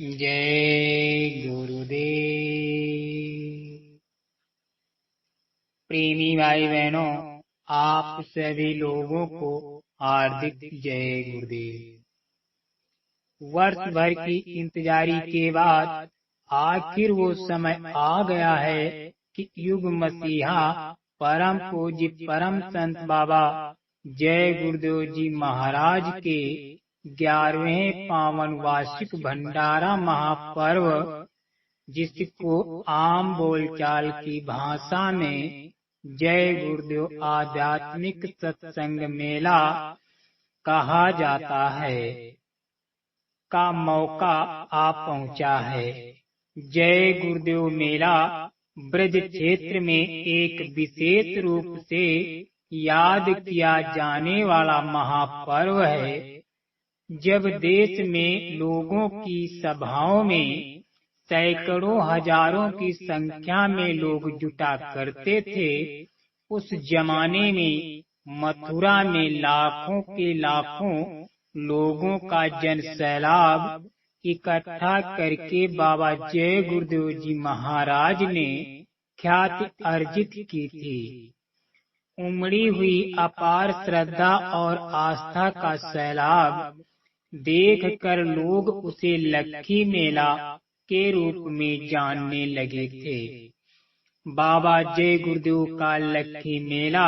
जय गुरुदेव। प्रेमी भाई बहनों, आप सभी लोगों को हार्दिक जय गुरुदेव। वर्ष भर की इंतजारी के बाद आखिर वो समय आ गया है कि युग मसीहा परम पूज्य परम संत बाबा जय गुरुदेव जी महाराज के 11वें पावन वार्षिक भंडारा महापर्व, जिसको आम बोलचाल की भाषा में जय गुरुदेव आध्यात्मिक सत्संग मेला कहा जाता है, का मौका आ पहुंचा है। जय गुरुदेव मेला ब्रज क्षेत्र में एक विशेष रूप से याद किया जाने वाला महापर्व है। जब देश में लोगों की सभाओं में सैकड़ों हजारों की संख्या में लोग जुटा करते थे, उस जमाने में मथुरा में लाखों के लाखों लोगों का जन सैलाब इकट्ठा करके बाबा जय गुरुदेव जी महाराज ने ख्याति अर्जित की थी। उमड़ी हुई अपार श्रद्धा और आस्था का सैलाब देखकर लोग उसे लक्खी मेला के रूप में जानने लगे थे। बाबा जय गुरुदेव का लक्खी मेला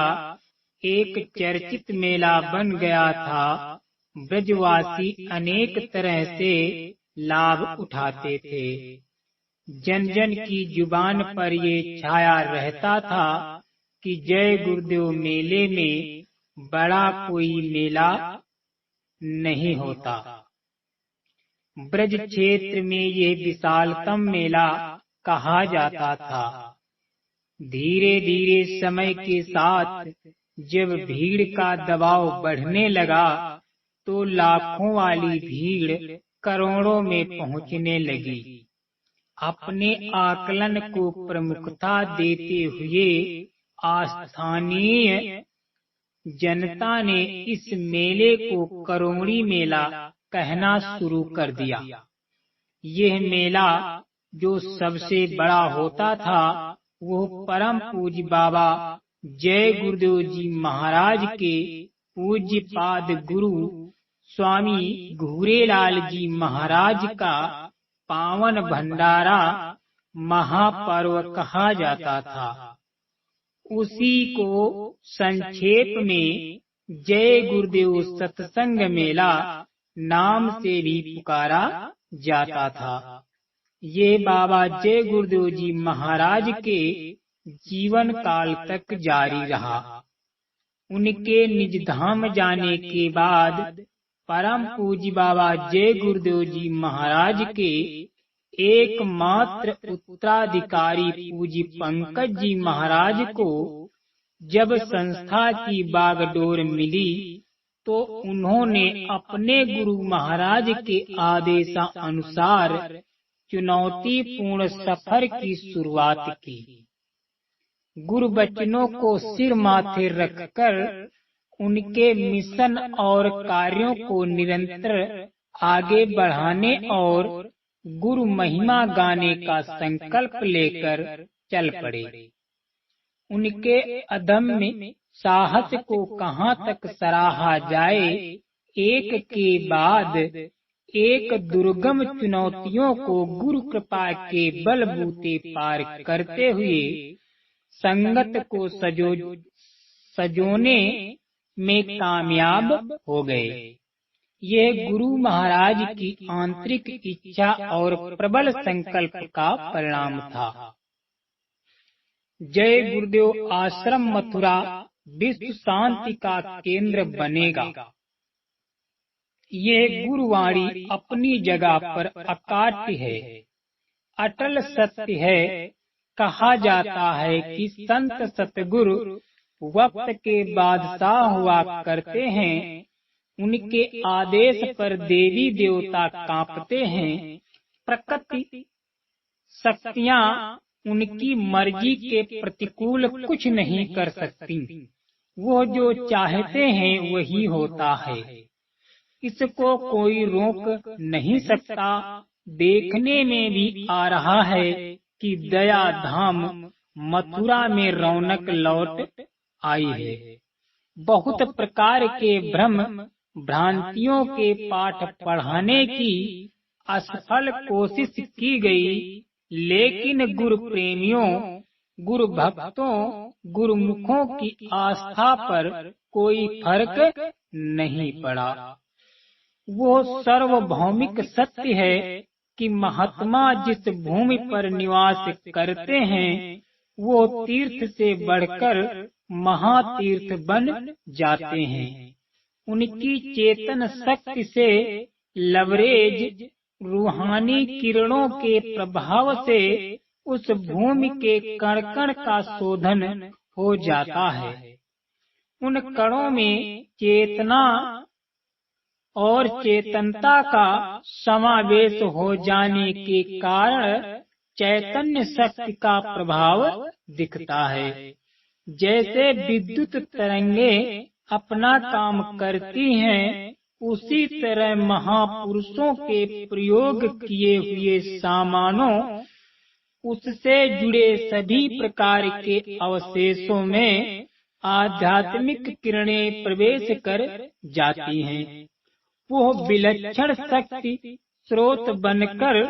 एक चर्चित मेला बन गया था। ब्रजवासी अनेक तरह से लाभ उठाते थे। जन जन की जुबान पर ये छाया रहता था कि जय गुरुदेव मेले में बड़ा कोई मेला नहीं होता। ब्रज क्षेत्र में ये विशालतम मेला कहा जाता था। धीरे धीरे समय के साथ जब भीड़ का दबाव बढ़ने लगा तो लाखों वाली भीड़ करोड़ों में पहुंचने लगी। अपने आकलन को प्रमुखता देते हुए स्थानीय जनता ने इस मेले को करोड़ी मेला कहना शुरू कर दिया। यह मेला जो सबसे बड़ा होता था, वो परम पूज्य बाबा जय गुरुदेव जी महाराज के पूज्य पाद गुरु स्वामी घूरेलाल जी महाराज का पावन भंडारा महापर्व कहा जाता था। उसी को संक्षेप में जय गुरुदेव सत्संग मेला नाम से भी पुकारा जाता था। ये बाबा जय गुरुदेव जी महाराज के जीवन काल तक जारी रहा। उनके निज धाम जाने के बाद परम पूज्य बाबा जय गुरुदेव जी महाराज के एकमात्र उत्तराधिकारी पूज्य पंकज जी महाराज को जब संस्था की बागडोर मिली तो उन्होंने अपने गुरु महाराज के आदेशानुसार चुनौतीपूर्ण सफर की शुरुआत की। गुरु बचनों को सिर माथे रखकर उनके मिशन और कार्यों को निरंतर आगे बढ़ाने और गुरु महिमा गाने का संकल्प लेकर चल पड़े। उनके अदम्य साहस को कहाँ तक सराहा जाए। एक के बाद एक दुर्गम चुनौतियों को गुरु कृपा के बलबूते पार करते हुए संगत को सजोने में कामयाब हो गए। यह गुरु महाराज की आंतरिक इच्छा और प्रबल संकल्प का परिणाम था। जय गुरुदेव आश्रम मथुरा विश्व शांति का केंद्र बनेगा। यह गुरुवाणी अपनी जगह पर अकाट्य है, अटल सत्य है। कहा जाता है कि संत सतगुरु वक्त के बादशाह हुआ करते हैं। उनके आदेश पर देवी देवता कांपते हैं। प्रकृति शक्तियाँ उनकी मर्जी के प्रतिकूल कुछ नहीं कर सकती। वो जो चाहते हैं वही होता है। इसको कोई रोक नहीं सकता, देखने में भी आ रहा है कि दया धाम मथुरा में रौनक लौट आई है। बहुत प्रकार के भ्रम भ्रांतियों के पाठ पढ़ाने की असफल कोशिश की गई, लेकिन गुरु प्रेमियों, गुरु भक्तों, गुरुमुखों की आस्था पर कोई फर्क नहीं पड़ा। वो सार्वभौमिक सत्य है कि महात्मा जिस भूमि पर निवास करते हैं वो तीर्थ से बढ़कर महातीर्थ बन जाते हैं। उनकी चेतन शक्ति से लवरेज रूहानी किरणों के प्रभाव से उस भूमि के कण कण का शोधन हो जाता है। उन कणों में चेतना और चेतनता का समावेश हो जाने के कारण चैतन्य शक्ति का प्रभाव दिखता है। जैसे विद्युत तरंगे अपना काम करती हैं, उसी तरह महापुरुषों के प्रयोग किए हुए सामानों, उससे जुड़े सभी प्रकार के अवशेषों में आध्यात्मिक किरणें प्रवेश कर जाती हैं। वो विलक्षण शक्ति स्रोत बनकर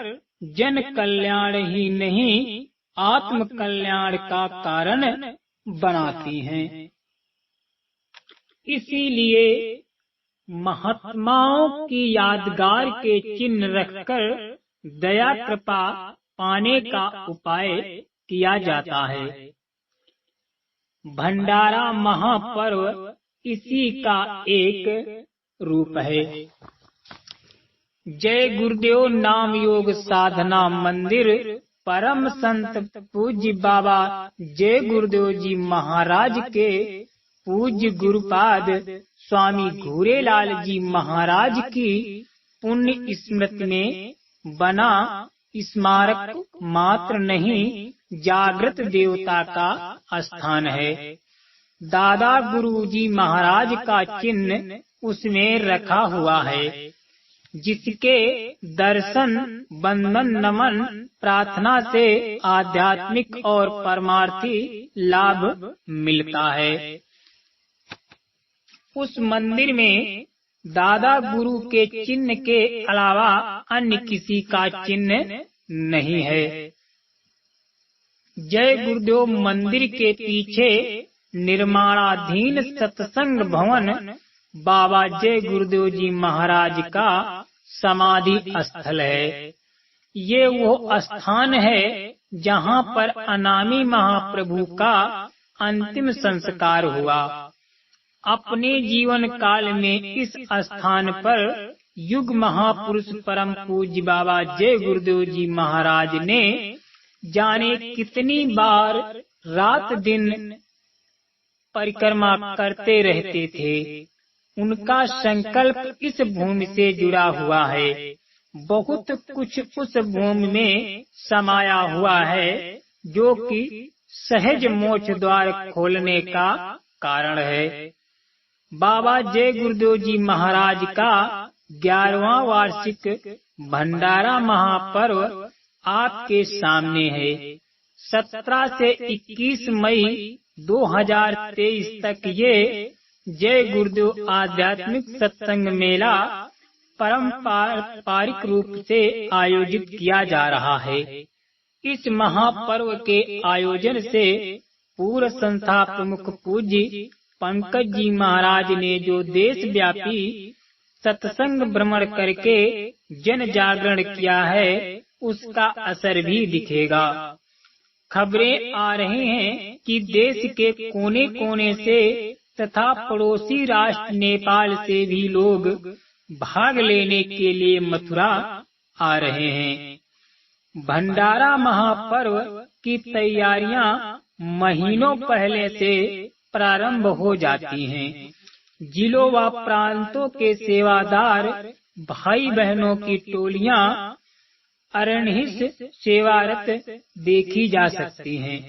जन कल्याण ही नहीं, आत्म कल्याण का कारण बनाती हैं। इसीलिए महात्माओं की यादगार के चिन्ह रखकर दया कृपा पाने का उपाय किया जाता है। भंडारा महापर्व इसी का एक रूप है। जय गुरुदेव नाम योग साधना मंदिर परम संत पूज्य बाबा जय गुरुदेव जी महाराज के पूज्य गुरुपाद स्वामी घूरेलाल जी महाराज की पुण्य स्मृति में बना स्मारक मात्र नहीं, जागृत देवता का स्थान है। दादा गुरुजी महाराज का चिन्ह उसमें रखा हुआ है, जिसके दर्शन, बंदन, नमन, प्रार्थना से आध्यात्मिक और परमार्थी लाभ मिलता है। उस मंदिर में दादा गुरु के चिन्ह के अलावा अन्य किसी का चिन्ह नहीं है। जय गुरुदेव मंदिर के पीछे निर्माणाधीन सत्संग भवन बाबा जय गुरुदेव जी महाराज का समाधि स्थल है। ये वो स्थान है जहाँ पर अनामी महाप्रभु का अंतिम संस्कार हुआ। अपने जीवन काल में इस स्थान पर युग महापुरुष परम पूज्य बाबा जय गुरुदेव जी महाराज ने जाने कितनी बार रात दिन परिक्रमा करते रहते थे। उनका संकल्प इस भूमि से जुड़ा हुआ है। बहुत कुछ उस भूमि में समाया हुआ है, जो कि सहज मोक्ष द्वार खोलने का कारण है। बाबा जय गुरुदेव जी महाराज का 11वां वार्षिक भंडारा महापर्व आपके सामने है। 17 से 21 मई 2023 तक ये जय गुरुदेव आध्यात्मिक सत्संग मेला पारंपरिक रूप से आयोजित किया जा रहा है। इस महापर्व के आयोजन से पूर्व संस्था प्रमुख पूज्य पंकज जी महाराज ने जो देश व्यापी सत्संग भ्रमण करके जन जागरण किया है, उसका असर भी दिखेगा। खबरें आ रही हैं कि देश के कोने कोने से तथा पड़ोसी राष्ट्र नेपाल से भी लोग भाग लेने के लिए मथुरा आ रहे हैं। भंडारा महापर्व की तैयारियां महीनों पहले से प्रारंभ हो जाती हैं। जिलों व प्रांतों के सेवादार भाई बहनों की टोलियां अरनिश सेवारत देखी जा सकती हैं।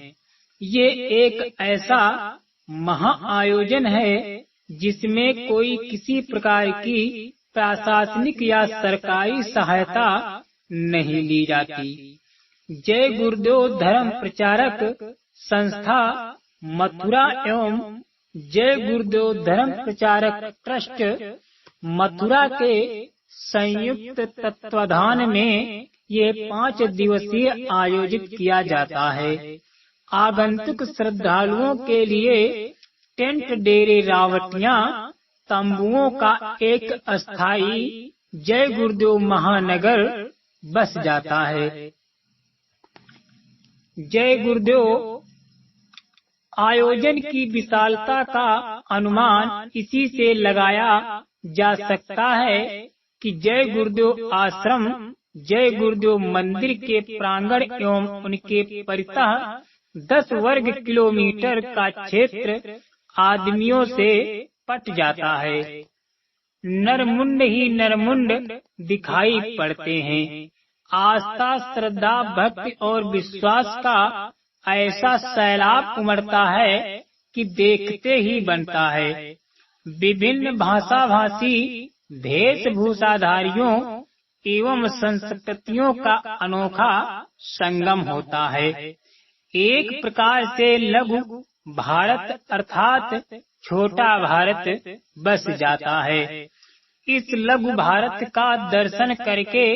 ये एक ऐसा महा आयोजन है जिसमें कोई किसी प्रकार की प्रशासनिक या सरकारी सहायता नहीं ली जाती। जय गुरुदेव धर्म प्रचारक संस्था मथुरा एवं जय गुरुदेव धर्म प्रचारक ट्रस्ट मथुरा के संयुक्त तत्वाधान में ये 5 दिवसीय आयोजित किया जाता है। आगंतुक श्रद्धालुओं के लिए टेंट, डेरे, रावटियां, तंबुओं का एक अस्थायी जय गुरुदेव महानगर बस जाता है। जय गुरुदेव आयोजन की विशालता का अनुमान इसी से लगाया जा सकता है कि जय गुरुदेव आश्रम जय गुरुदेव मंदिर के प्रांगण एवं उनके परितः 10 वर्ग किलोमीटर का क्षेत्र आदमियों से पट जाता है। नरमुंड ही नरमुंड दिखाई पड़ते हैं। आस्था, श्रद्धा, भक्ति और विश्वास का ऐसा सैलाब उमड़ता है कि देखते ही बनता है। विभिन्न भाषा भाषी, वेशभूषाधारियों एवं संस्कृतियों का अनोखा संगम होता है। एक प्रकार से लघु भारत अर्थात छोटा भारत बस जाता है। इस लघु भारत का दर्शन करके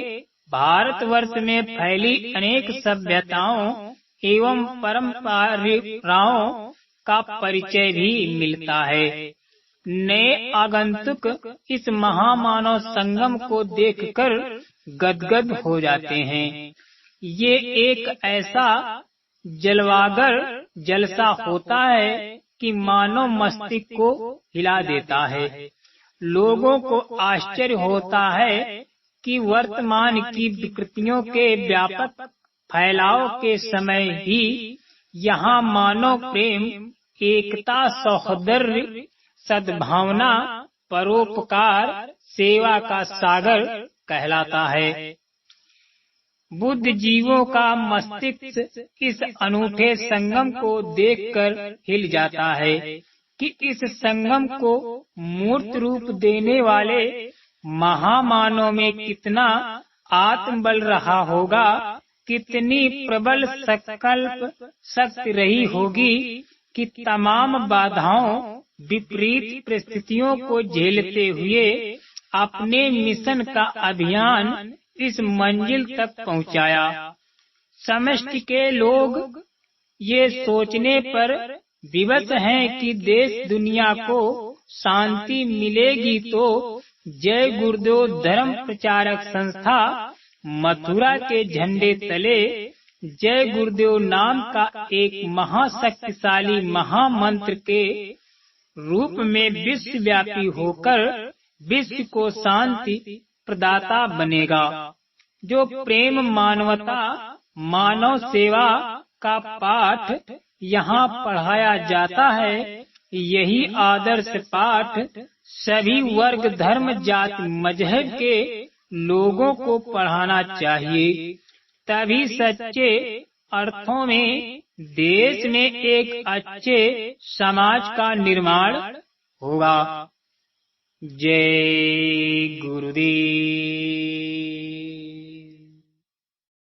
भारतवर्ष में फैली अनेक सभ्यताओं एवं परंपराओं का परिचय भी मिलता है। नए आगंतुक इस महामानव संगम को देखकर गदगद हो जाते हैं। ये एक ऐसा जलवागर जलसा होता है कि मानव मस्तिष्क को हिला देता है। लोगों को आश्चर्य होता है कि वर्तमान की विकृतियों के व्यापक फैलाव के समय भी यहाँ मानव प्रेम, एकता, सौहार्द, सद्भावना, परोपकार, सेवा का सागर कहलाता है। बुद्ध जीवों का मस्तिष्क इस अनूठे संगम को देखकर हिल जाता है कि इस संगम को मूर्त रूप देने वाले महामानव में कितना आत्मबल रहा होगा, कितनी प्रबल संकल्प शक्ति रही होगी कि तमाम बाधाओं, विपरीत परिस्थितियों को झेलते हुए अपने मिशन का अभियान इस मंजिल तक पहुंचाया। समष्टि के लोग ये सोचने पर विवश हैं कि देश दुनिया को शांति मिलेगी तो जय गुरुदेव धर्म प्रचारक संस्था मथुरा के झंडे तले जय गुरुदेव नाम का एक महाशक्तिशाली महामंत्र के रूप में विश्वव्यापी होकर विश्व को शांति प्रदाता बनेगा। जो प्रेम, मानवता, मानव सेवा का पाठ यहाँ पढ़ाया जाता है, यही आदर्श पाठ सभी वर्ग, धर्म, जाति, मजहब के लोगों को पढ़ाना चाहिए। तभी सच्चे अर्थों में देश में एक अच्छे समाज का निर्माण होगा। जय गुरुदेव।